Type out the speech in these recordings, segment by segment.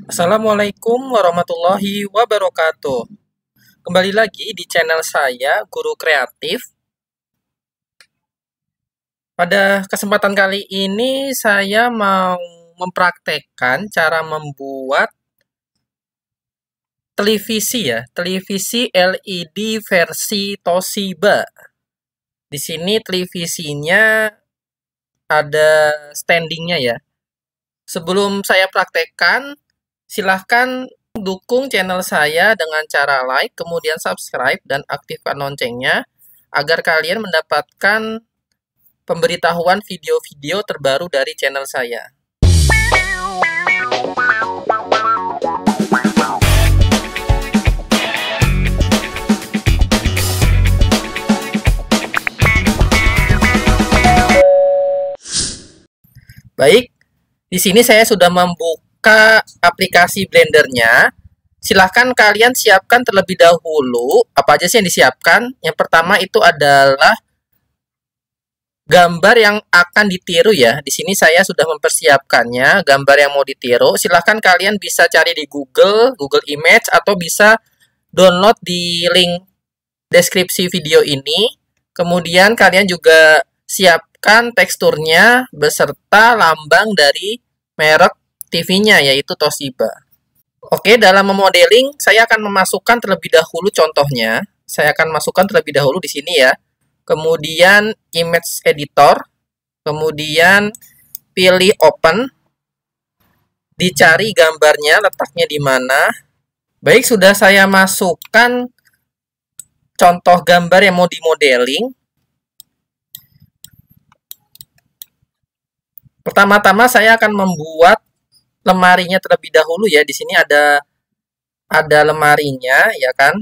Assalamualaikum warahmatullahi wabarakatuh. Kembali lagi di channel saya, Guru Kreatif. Pada kesempatan kali ini saya mau mempraktekkan cara membuat televisi LED versi Toshiba. Di sini televisinya ada standingnya ya. Sebelum saya praktekkan, silahkan dukung channel saya dengan cara like, kemudian subscribe, dan aktifkan loncengnya agar kalian mendapatkan pemberitahuan video-video terbaru dari channel saya. Baik, di sini saya sudah membuka aplikasi Blendernya. Silahkan kalian siapkan terlebih dahulu apa aja sih yang disiapkan. Yang pertama itu adalah gambar yang akan ditiru ya. Di sini saya sudah mempersiapkannya, gambar yang mau ditiru. Silahkan kalian bisa cari di Google Image, atau bisa download di link deskripsi video ini. Kemudian kalian juga siapkan teksturnya beserta lambang dari merek TV-nya, yaitu Toshiba. Oke, dalam memodeling saya akan memasukkan terlebih dahulu contohnya. Saya akan masukkan terlebih dahulu di sini ya. Kemudian image editor, kemudian pilih open, dicari gambarnya letaknya di mana. Baik, sudah saya masukkan contoh gambar yang mau dimodeling. Pertama-tama saya akan membuat lemarinya terlebih dahulu ya. Di sini ada lemarinya ya kan.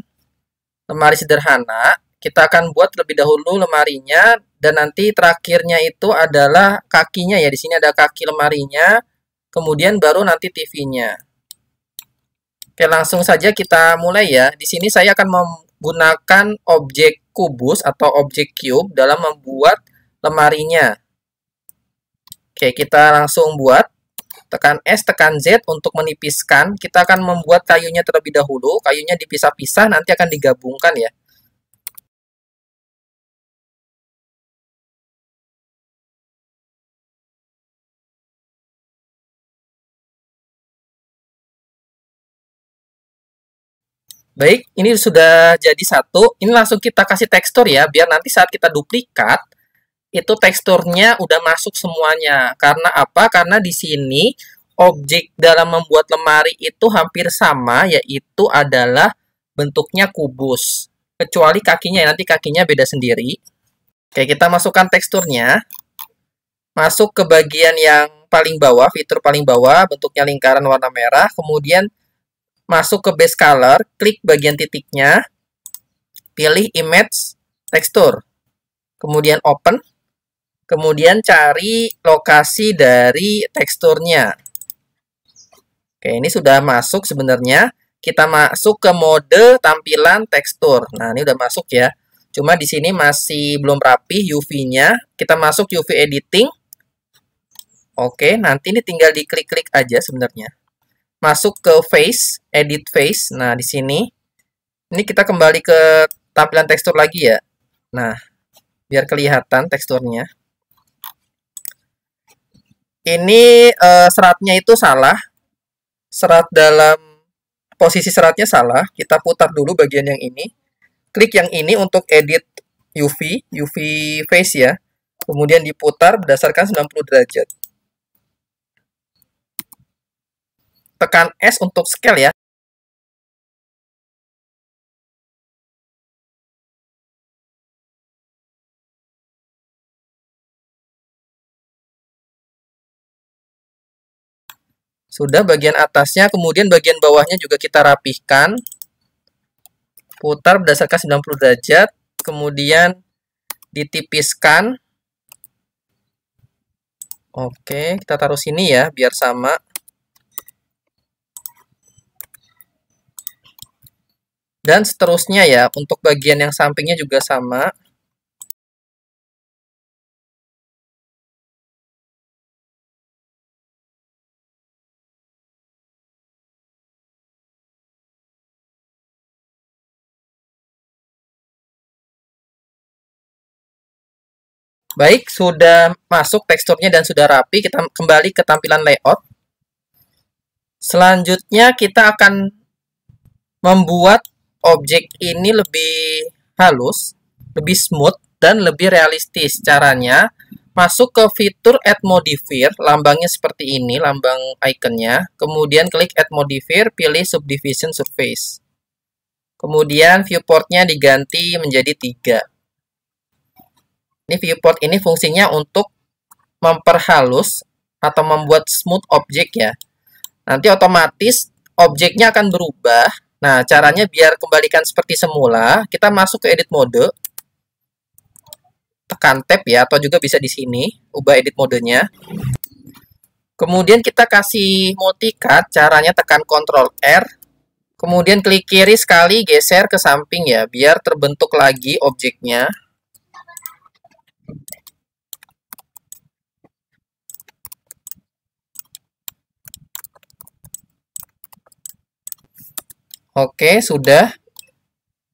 Lemari sederhana. Kita akan buat terlebih dahulu lemarinya, dan nanti terakhirnya itu adalah kakinya ya. Di sini ada kaki lemarinya, kemudian baru nanti TV-nya. Oke, langsung saja kita mulai ya. Di sini saya akan menggunakan objek kubus atau objek cube dalam membuat lemarinya. Oke, kita langsung buat. Tekan S, tekan Z untuk menipiskan. Kita akan membuat kayunya terlebih dahulu. Kayunya dipisah-pisah, nanti akan digabungkan ya. Baik, ini sudah jadi satu. Ini langsung kita kasih tekstur ya, biar nanti saat kita duplikat, itu teksturnya udah masuk semuanya. Karena apa? Karena di sini objek dalam membuat lemari itu hampir sama, yaitu adalah bentuknya kubus. Kecuali kakinya, nanti kakinya beda sendiri. Oke, kita masukkan teksturnya. Masuk ke bagian yang paling bawah, fitur paling bawah, bentuknya lingkaran warna merah. Kemudian masuk ke base color, klik bagian titiknya, pilih image tekstur, kemudian open, kemudian cari lokasi dari teksturnya. Oke, ini sudah masuk sebenarnya. Kita masuk ke mode tampilan tekstur. Nah, ini udah masuk ya. Cuma di sini masih belum rapi UV-nya. Kita masuk UV editing. Oke, nanti ini tinggal diklik-klik aja sebenarnya. Masuk ke face, edit face. Nah, di sini ini kita kembali ke tampilan tekstur lagi ya. Nah, biar kelihatan teksturnya. Ini seratnya itu salah. Serat dalam posisi seratnya salah. Kita putar dulu bagian yang ini. Klik yang ini untuk edit UV face ya. Kemudian diputar berdasarkan 90 derajat. Tekan S untuk scale ya. Sudah bagian atasnya, kemudian bagian bawahnya juga kita rapihkan. Putar berdasarkan 90 derajat, kemudian ditipiskan. Oke, kita taruh sini ya, biar sama. Dan seterusnya ya, untuk bagian yang sampingnya juga sama. Baik, sudah masuk teksturnya dan sudah rapi. Kita kembali ke tampilan layout. Selanjutnya kita akan membuat objek ini lebih halus, lebih smooth, dan lebih realistis. Caranya, masuk ke fitur Add Modifier, lambangnya seperti ini, lambang ikonnya. Kemudian klik Add Modifier, pilih Subdivision Surface. Kemudian viewportnya diganti menjadi 3. Ini viewport ini fungsinya untuk memperhalus atau membuat smooth objek ya. Nanti otomatis objeknya akan berubah. Nah, caranya biar kembalikan seperti semula, kita masuk ke edit mode. Tekan tab ya, atau juga bisa di sini, ubah edit modenya. Kemudian kita kasih multicut, caranya tekan Ctrl R. Kemudian klik kiri sekali, geser ke samping ya, biar terbentuk lagi objeknya. Oke, sudah.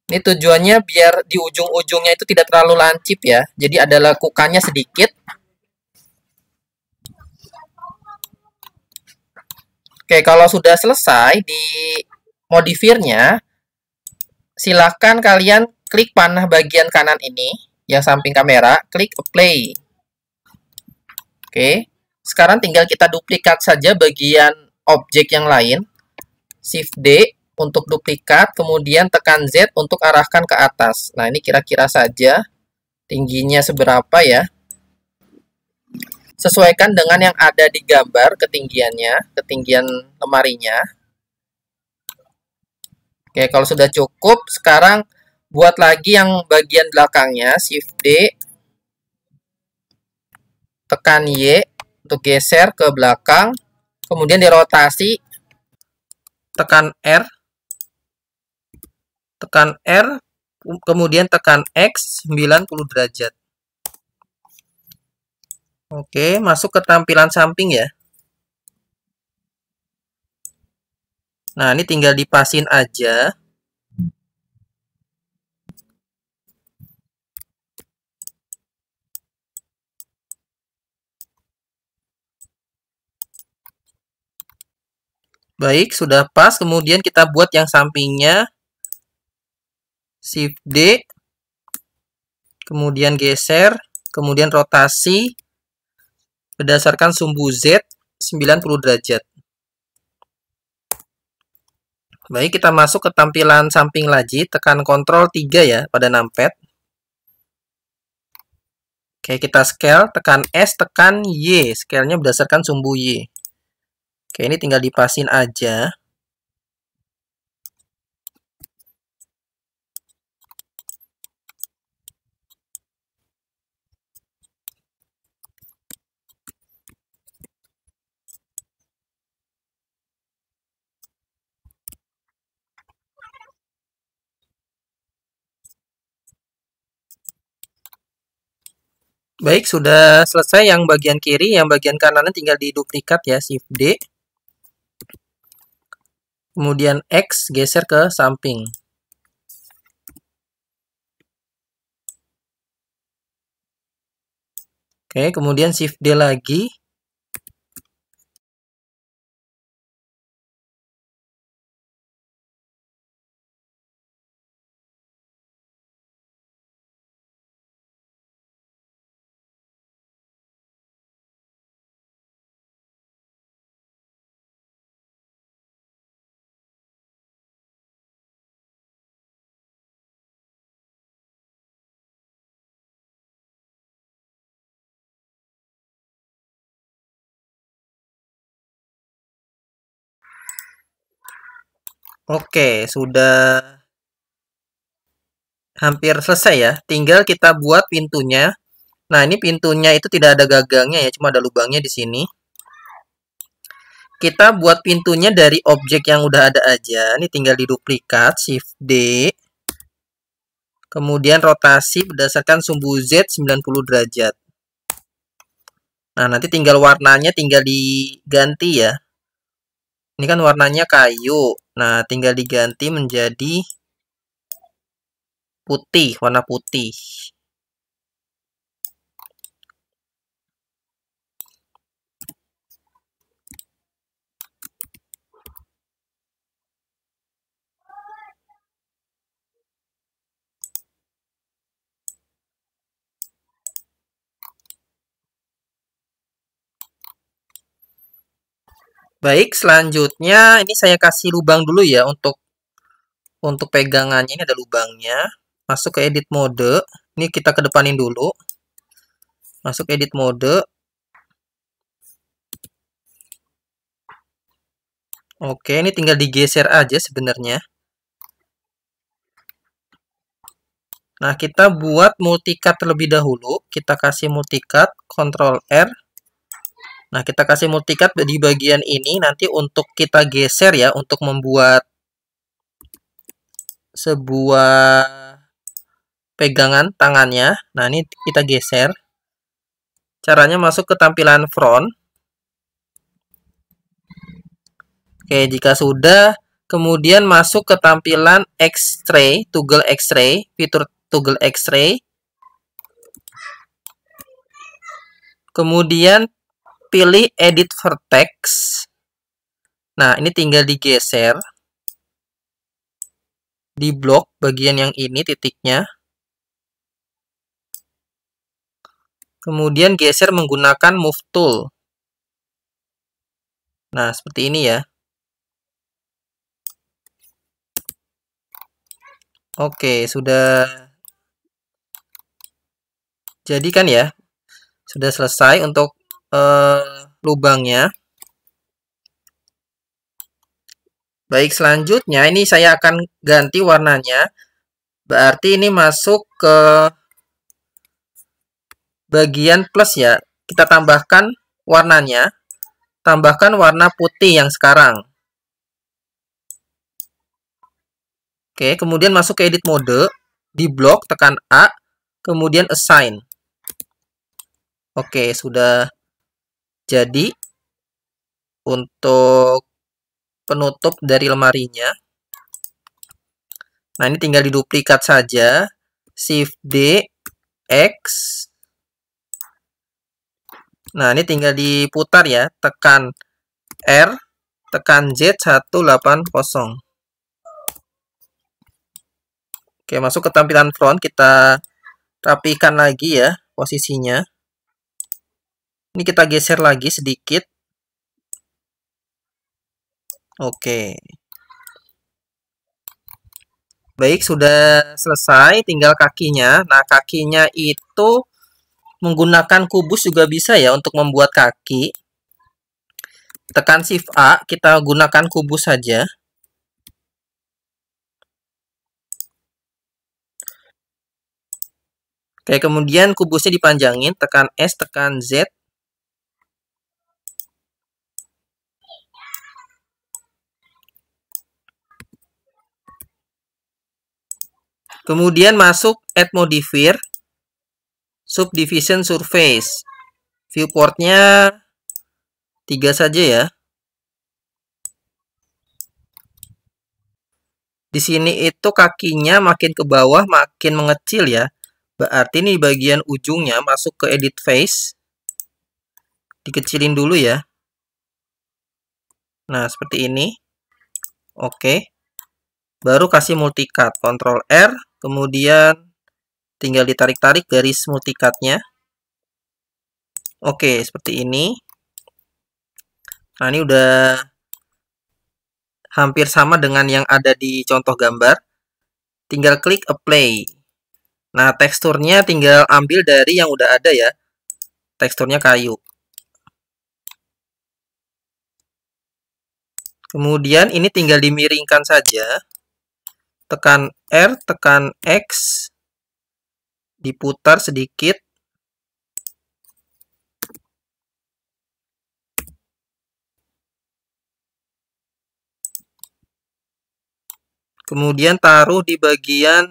Ini tujuannya biar di ujung-ujungnya itu tidak terlalu lancip ya. Jadi ada lekukannya sedikit. Oke, kalau sudah selesai di modifiernya, silahkan kalian klik panah bagian kanan ini, yang samping kamera, klik apply. Oke, sekarang tinggal kita duplikat saja bagian objek yang lain. Shift D untuk duplikat, kemudian tekan Z untuk arahkan ke atas. Nah, ini kira-kira saja tingginya seberapa ya. Sesuaikan dengan yang ada di gambar ketinggiannya, ketinggian lemarinya. Oke, kalau sudah cukup, sekarang buat lagi yang bagian belakangnya, Shift D, tekan Y untuk geser ke belakang, kemudian dirotasi, tekan R, kemudian tekan X 90 derajat. Oke, masuk ke tampilan samping ya. Nah, ini tinggal dipasin aja. Baik, sudah pas. Kemudian kita buat yang sampingnya. Shift D. Kemudian geser. Kemudian rotasi. Berdasarkan sumbu Z 90 derajat. Baik, kita masuk ke tampilan samping lagi. Tekan Ctrl 3 ya pada numpad. Oke, kita scale. Tekan S, tekan Y. Scale-nya berdasarkan sumbu Y. Oke, ini tinggal dipasin aja. Baik, sudah selesai yang bagian kiri, yang bagian kanannya tinggal diduplikat ya, Shift D. Kemudian X geser ke samping. Oke, kemudian Shift D lagi. Oke, sudah hampir selesai ya. Tinggal kita buat pintunya. Nah, ini pintunya itu tidak ada gagangnya ya, cuma ada lubangnya di sini. Kita buat pintunya dari objek yang udah ada aja. Ini tinggal diduplikat, Shift D. Kemudian rotasi berdasarkan sumbu Z 90 derajat. Nah, nanti tinggal warnanya tinggal diganti ya. Ini kan warnanya kayu. Nah, tinggal diganti menjadi putih, warna putih. Baik, selanjutnya ini saya kasih lubang dulu ya untuk pegangannya. Ini ada lubangnya. Masuk ke edit mode. Ini kita kedepanin dulu. Masuk edit mode. Oke, ini tinggal digeser aja sebenarnya. Nah, kita buat multicut terlebih dahulu. Kita kasih multicut, Ctrl R. Nah, kita kasih multicut di bagian ini. Nanti untuk kita geser ya, untuk membuat sebuah pegangan tangannya. Nah, ini kita geser. Caranya masuk ke tampilan front. Oke, jika sudah, kemudian masuk ke tampilan X-ray, toggle X-ray, fitur toggle X-ray. Kemudian pilih edit vertex. Nah, ini tinggal digeser. Di blok bagian yang ini titiknya. Kemudian geser menggunakan move tool. Nah, seperti ini ya. Oke, sudah jadi kan ya. Sudah selesai untuk lubangnya. Baik, selanjutnya ini saya akan ganti warnanya. Berarti ini masuk ke bagian plus ya. Kita tambahkan warnanya. Tambahkan warna putih yang sekarang. Oke, kemudian masuk ke edit mode. Di blok, tekan A. Kemudian assign. Oke, sudah jadi untuk penutup dari lemarinya. Nah, ini tinggal diduplikat saja. Shift D, X. Nah, ini tinggal diputar ya. Tekan R, tekan Z 180. Oke, masuk ke tampilan front. Kita rapikan lagi ya posisinya. Ini kita geser lagi sedikit. Oke. Baik, sudah selesai. Tinggal kakinya. Nah, kakinya itu menggunakan kubus juga bisa ya untuk membuat kaki. Tekan Shift A, kita gunakan kubus saja. Oke, kemudian kubusnya dipanjangin. Tekan S, tekan Z. Kemudian masuk Add Modifier, Subdivision Surface. Viewportnya 3 saja ya. Di sini itu kakinya makin ke bawah makin mengecil ya. Berarti ini bagian ujungnya masuk ke Edit Face. Dikecilin dulu ya. Nah, seperti ini. Oke. Baru kasih multicut. Ctrl R. Kemudian tinggal ditarik-tarik garis multicutnya. Oke, seperti ini. Nah, ini udah hampir sama dengan yang ada di contoh gambar. Tinggal klik apply. Nah, teksturnya tinggal ambil dari yang udah ada ya. Teksturnya kayu. Kemudian ini tinggal dimiringkan saja. Tekan R, tekan X. Diputar sedikit. Kemudian taruh di bagian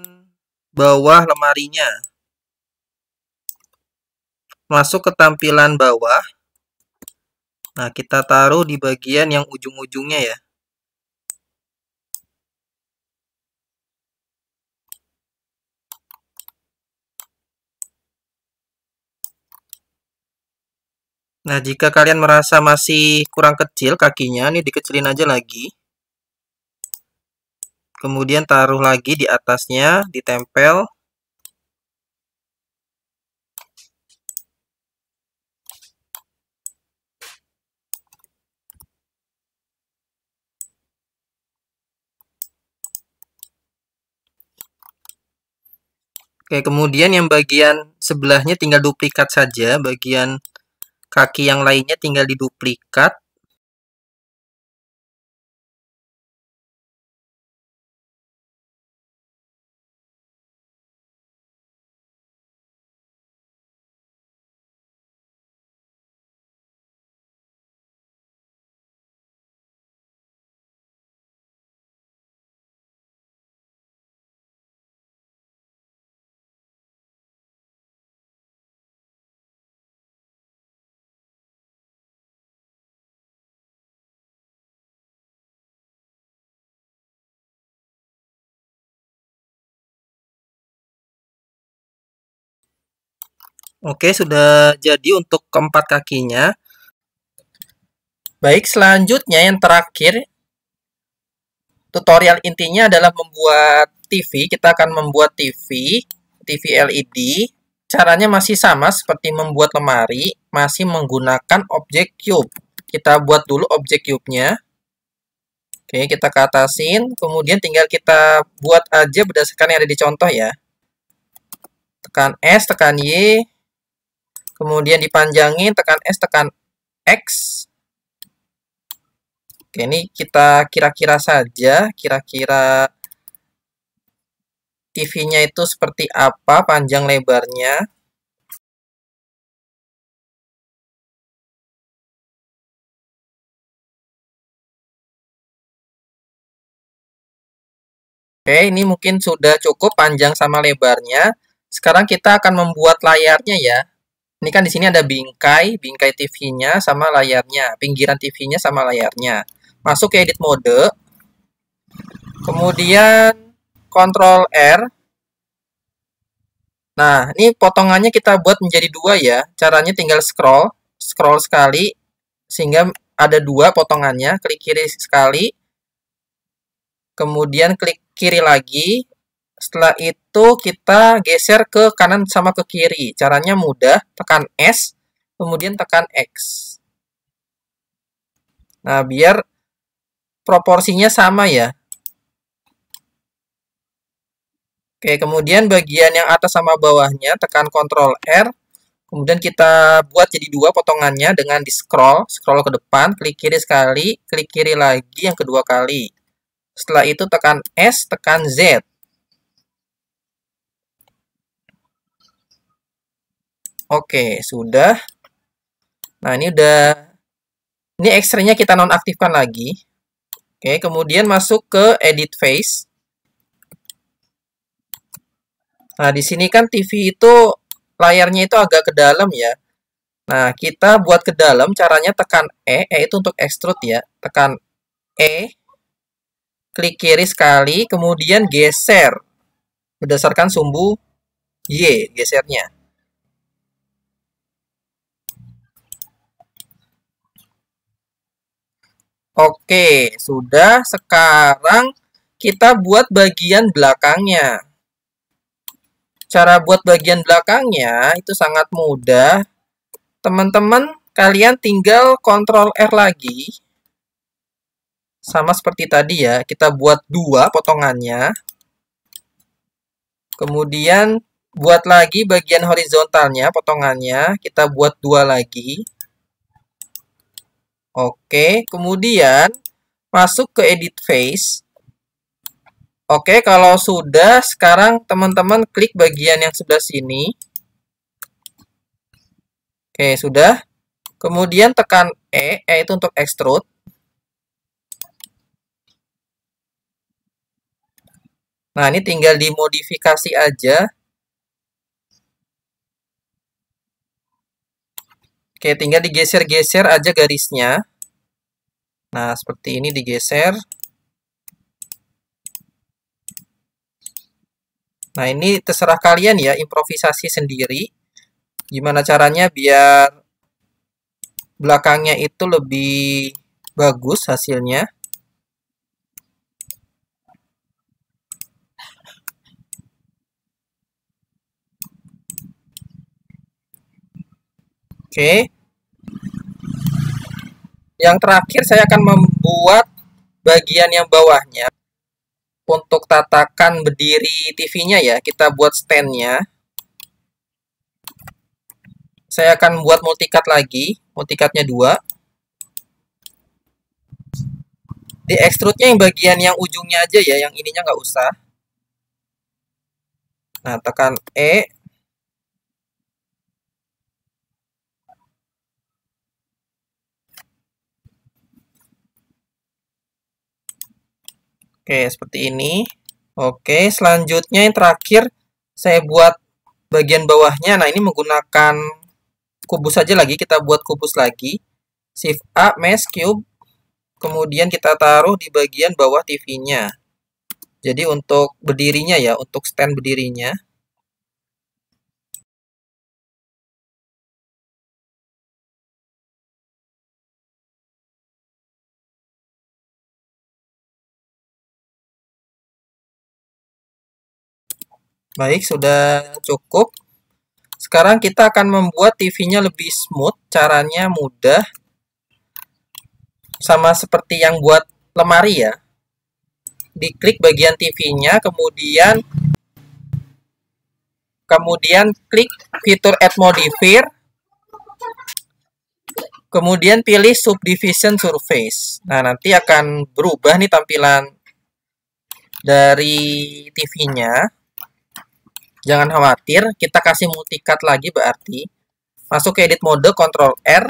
bawah lemarinya. Masuk ke tampilan bawah. Nah, kita taruh di bagian yang ujung-ujungnya ya. Nah, jika kalian merasa masih kurang kecil kakinya, ini dikecilin aja lagi. Kemudian taruh lagi di atasnya, ditempel. Oke, kemudian yang bagian sebelahnya tinggal duplikat saja, bagian kaki yang lainnya tinggal diduplikat. Oke, sudah jadi untuk keempat kakinya. Baik, selanjutnya yang terakhir, tutorial intinya adalah membuat TV. Kita akan membuat TV LED. Caranya masih sama seperti membuat lemari, masih menggunakan objek cube. Kita buat dulu objek cube-nya. Oke, kita ke atasin, kemudian tinggal kita buat aja berdasarkan yang ada di contoh ya. Tekan S, tekan Y, kemudian dipanjangin, tekan S, tekan X. Oke, ini kita kira-kira saja, kira-kira TV-nya itu seperti apa panjang lebarnya. Oke, ini mungkin sudah cukup panjang sama lebarnya. Sekarang kita akan membuat layarnya ya. Ini kan di sini ada bingkai TV-nya sama layarnya, pinggiran TV-nya sama layarnya. Masuk ke edit mode. Kemudian Ctrl R. Nah, ini potongannya kita buat menjadi dua ya. Caranya tinggal scroll sekali sehingga ada dua potongannya. Klik kiri sekali, kemudian klik kiri lagi. Setelah itu kita geser ke kanan sama ke kiri. Caranya mudah, tekan S, kemudian tekan X. Nah, biar proporsinya sama ya. Oke, kemudian bagian yang atas sama bawahnya tekan Ctrl R. Kemudian kita buat jadi dua potongannya dengan di-scroll ke depan, klik kiri sekali, klik kiri lagi yang kedua kali. Setelah itu tekan S, tekan Z. Oke, sudah. Nah, ini udah. Ini X-ray-nya kita nonaktifkan lagi. Oke, kemudian masuk ke Edit Face. Nah, di sini kan TV itu layarnya itu agak ke dalam ya. Nah, kita buat ke dalam caranya tekan E itu untuk extrude ya. Tekan E, klik kiri sekali, kemudian geser berdasarkan sumbu Y, gesernya. Oke, sudah. Sekarang kita buat bagian belakangnya. Cara buat bagian belakangnya itu sangat mudah. Teman-teman, kalian tinggal Ctrl R lagi. Sama seperti tadi ya, kita buat dua potongannya. Kemudian buat lagi bagian horizontalnya, potongannya. Kita buat dua lagi. Oke, kemudian masuk ke Edit Face. Oke, kalau sudah, sekarang teman-teman klik bagian yang sebelah sini. Oke, sudah. Kemudian tekan E itu untuk extrude. Nah, ini tinggal dimodifikasi aja. Oke, tinggal digeser-geser aja garisnya. Nah, seperti ini digeser. Nah, ini terserah kalian ya, improvisasi sendiri. Gimana caranya biar belakangnya itu lebih bagus hasilnya. Oke. Yang terakhir saya akan membuat bagian yang bawahnya. untuk tatakan berdiri TV-nya ya, kita buat stand-nya. Saya akan buat multicut lagi, multicutnya 2. Di extrude-nya yang bagian yang ujungnya aja ya, yang ininya nggak usah. Nah, tekan E. Oke, seperti ini. Oke, selanjutnya yang terakhir saya buat bagian bawahnya. Nah, ini menggunakan kubus saja lagi, kita buat kubus lagi. Shift A, Mesh Cube. Kemudian kita taruh di bagian bawah TV-nya. Jadi untuk berdirinya ya, untuk stand berdirinya. Baik, sudah cukup. Sekarang kita akan membuat TV-nya lebih smooth. Caranya mudah. Sama seperti yang buat lemari ya. Diklik bagian TV-nya, kemudian klik fitur Add Modifier. Kemudian pilih Subdivision Surface. Nah, nanti akan berubah nih tampilan dari TV-nya. Jangan khawatir, kita kasih multicut lagi berarti. Masuk ke edit mode, Ctrl R.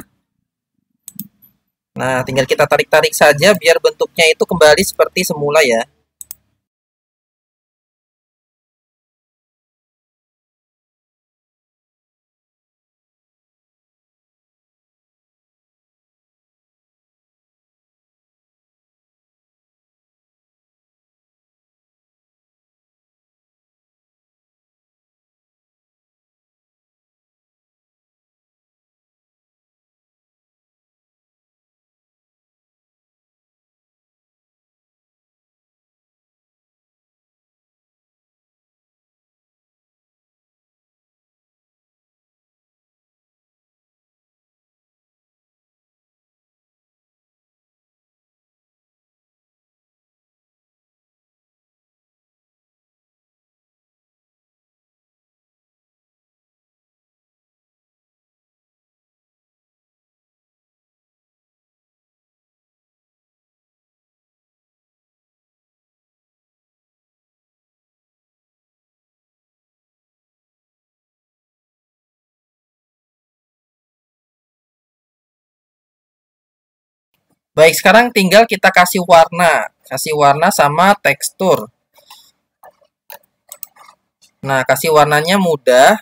Nah, tinggal kita tarik-tarik saja biar bentuknya itu kembali seperti semula ya. Baik, sekarang tinggal kita kasih warna. Kasih warna sama tekstur. Nah, kasih warnanya mudah.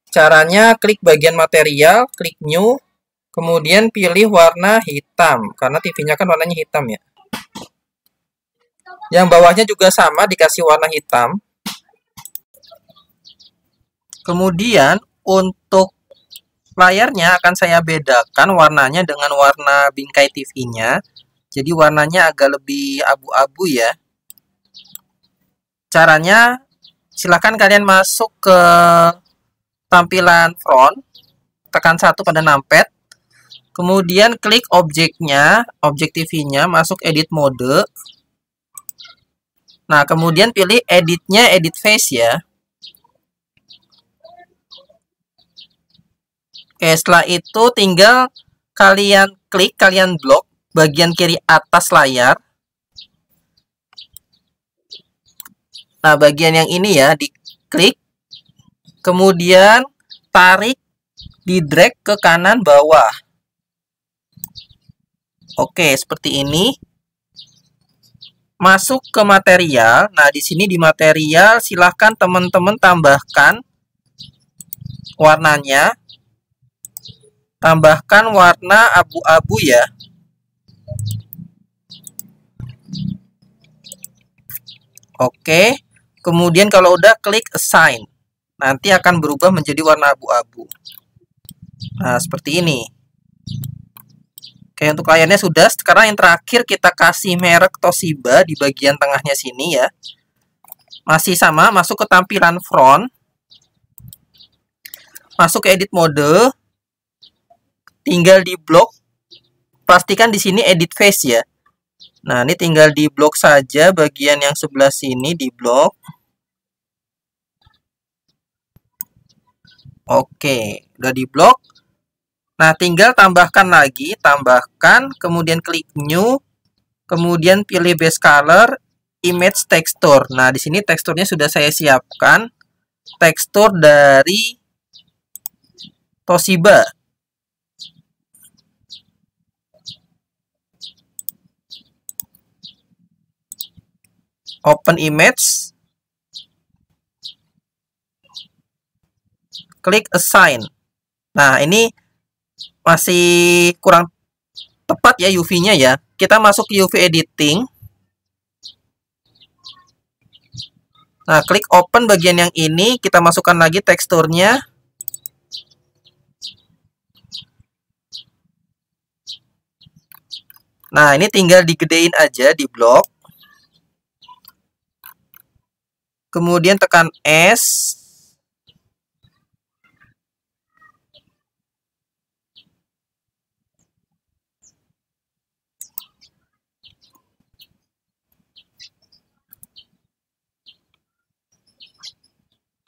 Caranya klik bagian material, klik new, kemudian pilih warna hitam. Karena TV-nya kan warnanya hitam ya. Yang bawahnya juga sama, dikasih warna hitam. Kemudian untuk layarnya akan saya bedakan warnanya dengan warna bingkai TV-nya. Jadi warnanya agak lebih abu-abu ya. Caranya silakan kalian masuk ke tampilan front, tekan 1 pada numpad. Kemudian klik objeknya, objek TV-nya, masuk edit mode. Nah, kemudian pilih editnya, edit face ya. Oke, setelah itu tinggal kalian klik, kalian blok bagian kiri atas layar. Nah, bagian yang ini ya, diklik. Kemudian tarik, di drag ke kanan bawah. Oke, seperti ini. Masuk ke material. Nah, di sini di material silahkan teman-teman tambahkan warnanya. Tambahkan warna abu-abu ya. Oke. Kemudian kalau udah klik assign. Nanti akan berubah menjadi warna abu-abu. Nah, seperti ini. Oke, untuk layarnya sudah. Sekarang yang terakhir kita kasih merek Toshiba di bagian tengahnya sini ya. Masih sama, masuk ke tampilan front. Masuk ke edit mode. Tinggal di blok. Pastikan di sini edit face ya. Nah, ini tinggal di blok saja bagian yang sebelah sini di blok. Oke, udah di blok. Nah, tinggal tambahkan lagi, tambahkan, kemudian klik new, kemudian pilih base color, image texture. Nah, di sini teksturnya sudah saya siapkan. Tekstur dari Toshiba. Open image. Klik assign. Nah, ini masih kurang tepat ya UV-nya ya. Kita masuk ke UV editing. Nah, klik open bagian yang ini, kita masukkan lagi teksturnya. Nah, ini tinggal digedein aja di blok. Kemudian tekan S.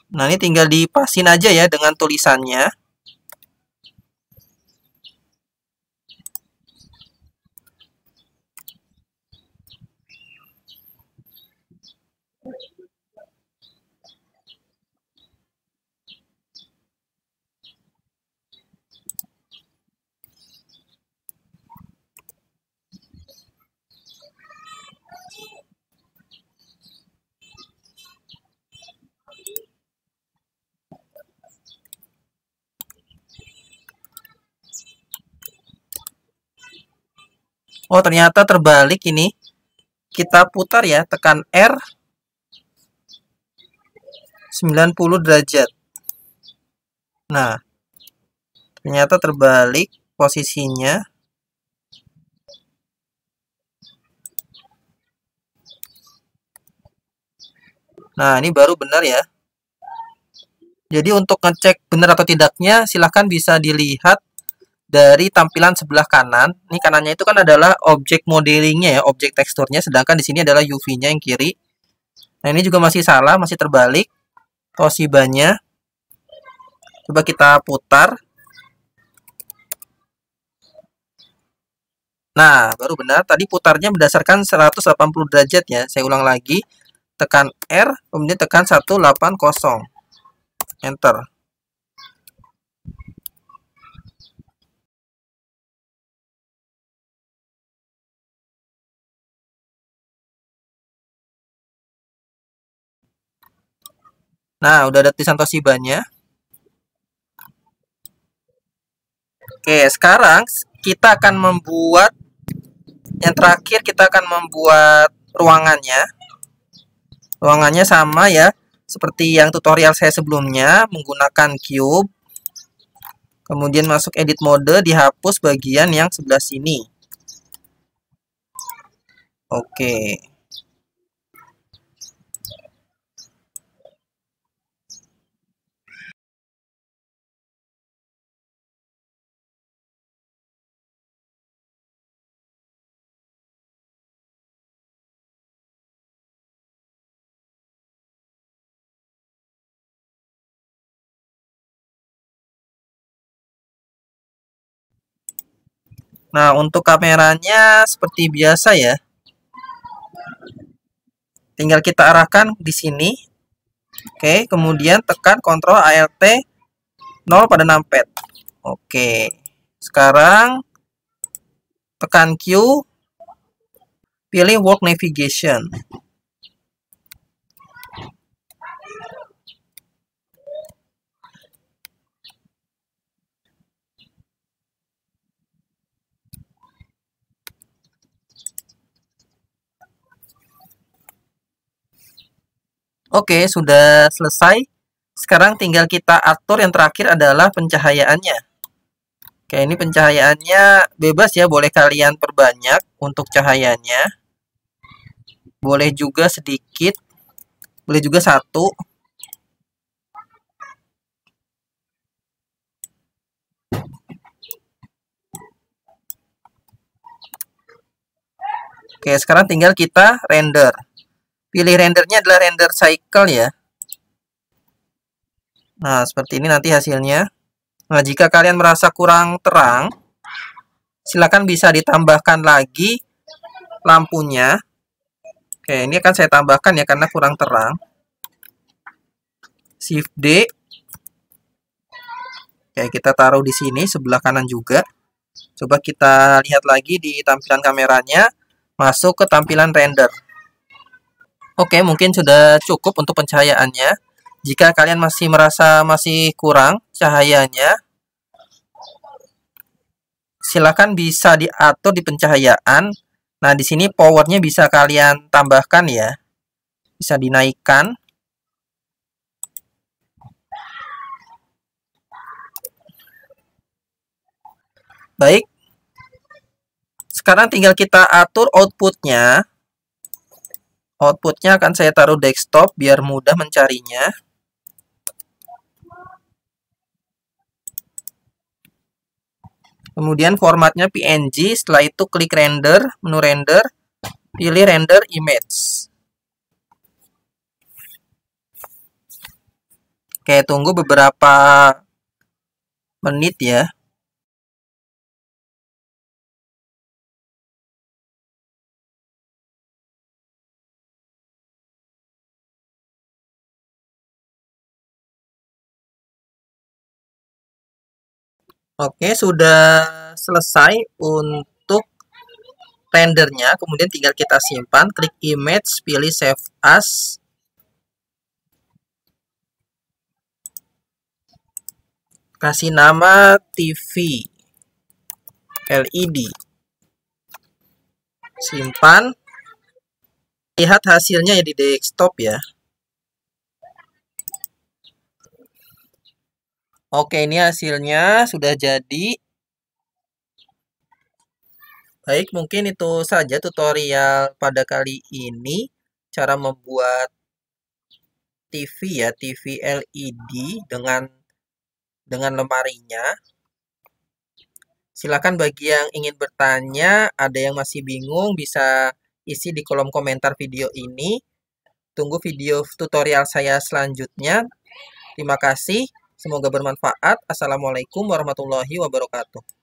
Nah, ini tinggal dipasin aja ya dengan tulisannya. Oh, ternyata terbalik ini. Kita putar ya, tekan R 90 derajat. Nah, ternyata terbalik posisinya. Nah, ini baru benar ya. Jadi untuk ngecek benar atau tidaknya, silahkan bisa dilihat dari tampilan sebelah kanan. Ini kanannya itu kan adalah objek modelingnya ya, objek teksturnya. Sedangkan di sini adalah UV-nya yang kiri. Nah, ini juga masih salah, masih terbalik. Toshibanya. Coba kita putar. Nah, baru benar. Tadi putarnya berdasarkan 180 derajat ya. Saya ulang lagi. Tekan R, kemudian tekan 180. Enter. Nah, udah ada tulisan Toshibanya. Oke, sekarang kita akan membuat yang terakhir, kita akan membuat ruangannya. Ruangannya sama ya, seperti yang tutorial saya sebelumnya, menggunakan cube. Kemudian masuk edit mode, dihapus bagian yang sebelah sini. Oke. Nah, untuk kameranya seperti biasa ya. Tinggal kita arahkan di sini. Oke, kemudian tekan Ctrl Alt 0 pada numpad. Oke. Sekarang tekan Q, pilih Work Navigation. Oke, sudah selesai. Sekarang tinggal kita atur, yang terakhir adalah pencahayaannya. Oke, ini pencahayaannya bebas ya, boleh kalian perbanyak untuk cahayanya. Boleh juga sedikit, boleh juga satu. Oke, Oke, sekarang tinggal kita render. Pilih rendernya adalah render cycle ya. Nah, seperti ini nanti hasilnya. Nah, jika kalian merasa kurang terang, silakan bisa ditambahkan lagi lampunya. Oke, ini akan saya tambahkan ya karena kurang terang. Shift D. Oke, kita taruh di sini sebelah kanan juga. Coba kita lihat lagi di tampilan kameranya, masuk ke tampilan render. Oke, mungkin sudah cukup untuk pencahayaannya. Jika kalian masih merasa masih kurang cahayanya, silakan bisa diatur di pencahayaan. Nah, di sini powernya bisa kalian tambahkan ya. Bisa dinaikkan. Baik. Sekarang tinggal kita atur outputnya. Outputnya akan saya taruh desktop biar mudah mencarinya. Kemudian formatnya PNG, setelah itu klik render, menu render, pilih render image. Oke, tunggu beberapa menit ya. Oke, sudah selesai untuk rendernya. Kemudian tinggal kita simpan, klik image, pilih save as. Kasih nama TV LED. Simpan. Lihat hasilnya ya di desktop ya. Oke, ini hasilnya sudah jadi. Baik, mungkin itu saja tutorial pada kali ini. Cara membuat TV ya, TV LED dengan lemarinya. Silakan bagi yang ingin bertanya, ada yang masih bingung, bisa isi di kolom komentar video ini. Tunggu video tutorial saya selanjutnya. Terima kasih, semoga bermanfaat. Assalamualaikum warahmatullahi wabarakatuh.